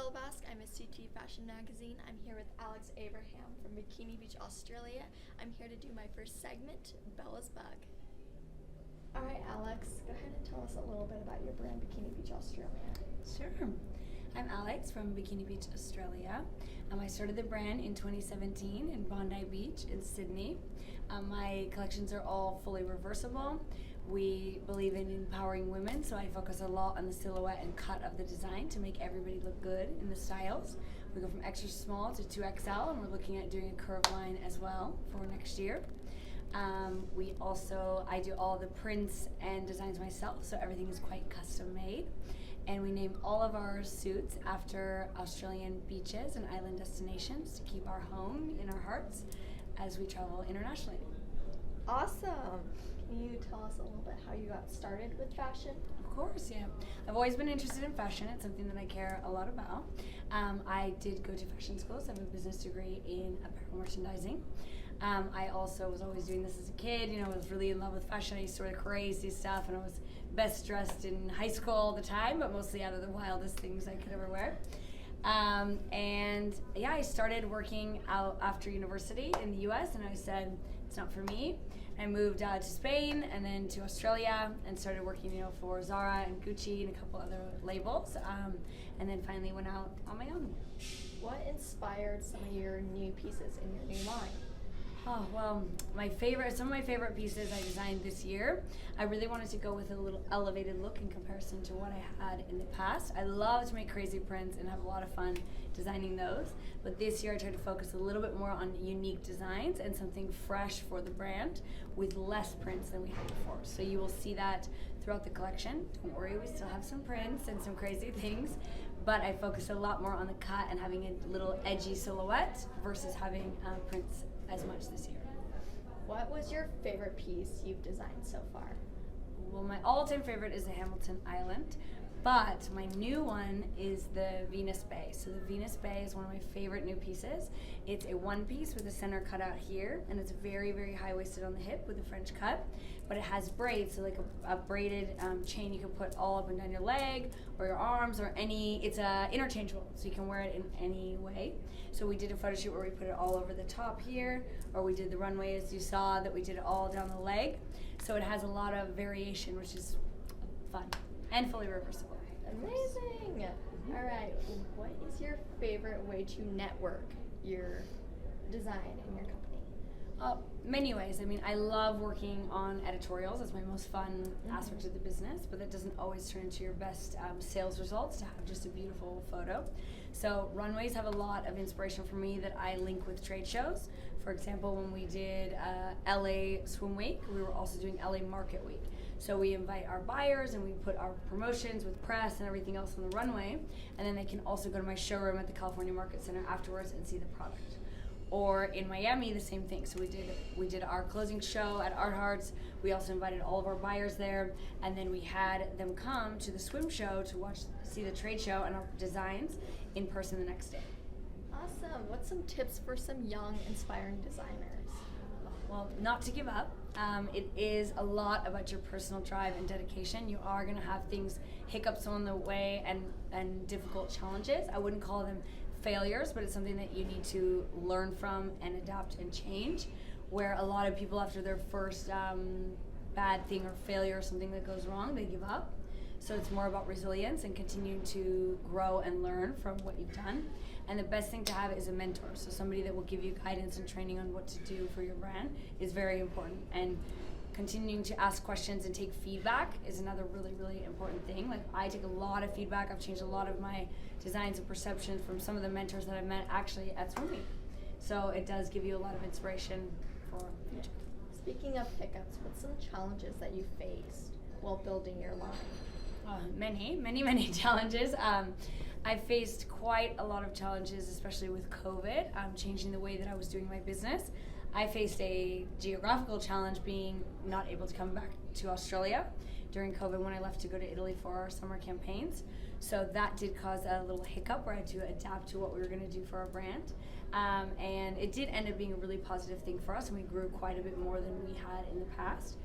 Bella Basque. I'm a CT Fashion Magazine. I'm here with Alex Abraham from Bikini Beach, Australia. I'm here to do my first segment, Bella's Bug. All right, Alex, go ahead and tell us a little bit about your brand, Bikini Beach, Australia. Sure. I'm Alex from Bikini Beach, Australia. I started the brand in 2017 in Bondi Beach in Sydney. My collections are all fully reversible. We believe in empowering women, so I focus a lot on the silhouette and cut of the design to make everybody look good in the styles. We go from extra small to 2XL, and we're looking at doing a curved line as well for next year. I do all the prints and designs myself, so everything is quite custom made. And we name all of our suits after Australian beaches and island destinations to keep our home in our hearts as we travel internationally. Awesome. Can you tell us a little bit how you got started with fashion? Of course, yeah. I've always been interested in fashion. It's something that I care a lot about. I did go to fashion school, so I have a business degree in apparel merchandising. I also was always doing this as a kid. I was really in love with fashion. I used to wear crazy stuff, and I was best dressed in high school all the time, but mostly out of the wildest things I could ever wear. I started working out after university in the US, and I said, it's not for me. I moved to Spain and then to Australia and started working, for Zara and Gucci and a couple other labels, and then finally went out on my own. What inspired some of your new pieces in your new line? Oh, well, some of my favorite pieces I designed this year. I really wanted to go with a little elevated look in comparison to what I had in the past. I love to make crazy prints and have a lot of fun designing those. But this year I tried to focus a little bit more on unique designs and something fresh for the brand with less prints than we had before. So you will see that throughout the collection. Don't worry, we still have some prints and some crazy things. But I focused a lot more on the cut and having a little edgy silhouette versus having prints as much this year. What was your favorite piece you've designed so far? Well, my all-time favorite is the Hamilton Island, but my new one is the Venus Bay. So the Venus Bay is one of my favorite new pieces. It's a one piece with a center cut out here, and it's very, very high-waisted on the hip with a French cut, but it has braids, so like a braided chain you can put all up and down your leg or your arms or it's interchangeable, so you can wear it in any way. So we did a photo shoot where we put it all over the top here, or we did the runway as you saw that we did it all down the leg. So it has a lot of variation, which is fun and fully reversible. Amazing. All right, what is your favorite way to network your design in your company? Many ways. I love working on editorials. It's my most fun aspect of the business, but that doesn't always turn into your best sales results to have just a beautiful photo. So runways have a lot of inspiration for me that I link with trade shows. For example, when we did LA Swim Week, we were also doing LA Market Week. So we invite our buyers and we put our promotions with press and everything else on the runway, and then they can also go to my showroom at the California Market Center afterwards and see the product. Or in Miami, the same thing. So we did our closing show at Art Hearts. We also invited all of our buyers there, and then we had them come to the swim show to see the trade show and our designs in person the next day. Awesome. What's some tips for some young, inspiring designers? Well, not to give up. It is a lot about your personal drive and dedication. You are going to have hiccups along the way and difficult challenges. I wouldn't call them failures, but it's something that you need to learn from and adapt and change, where a lot of people after their first bad thing or failure or something that goes wrong, they give up. So it's more about resilience and continuing to grow and learn from what you've done. And the best thing to have is a mentor. So somebody that will give you guidance and training on what to do for your brand is very important. And continuing to ask questions and take feedback is another really, really important thing. Like, I take a lot of feedback. I've changed a lot of my designs and perceptions from some of the mentors that I've met actually at Swim Week. So it does give you a lot of inspiration for the future. Speaking of hiccups, what's some challenges that you faced while building your line? Many challenges. I faced quite a lot of challenges, especially with COVID, changing the way that I was doing my business. I faced a geographical challenge being not able to come back to Australia during COVID when I left to go to Italy for our summer campaigns. So that did cause a little hiccup where I had to adapt to what we were going to do for our brand. And it did end up being a really positive thing for us, and we grew quite a bit more than we had in the past.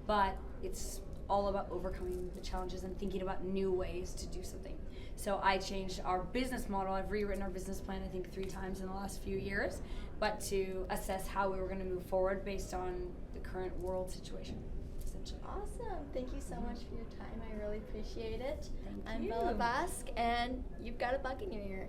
But it's all about overcoming the challenges and thinking about new ways to do something. So I changed our business model. I've rewritten our business plan, I think, 3 times in the last few years, but to assess how we were going to move forward based on the current world situation, essentially. Awesome. Thank you so much for your time. I really appreciate it. Thank I'm you. Bella Basque, and you've got a bug in your ear.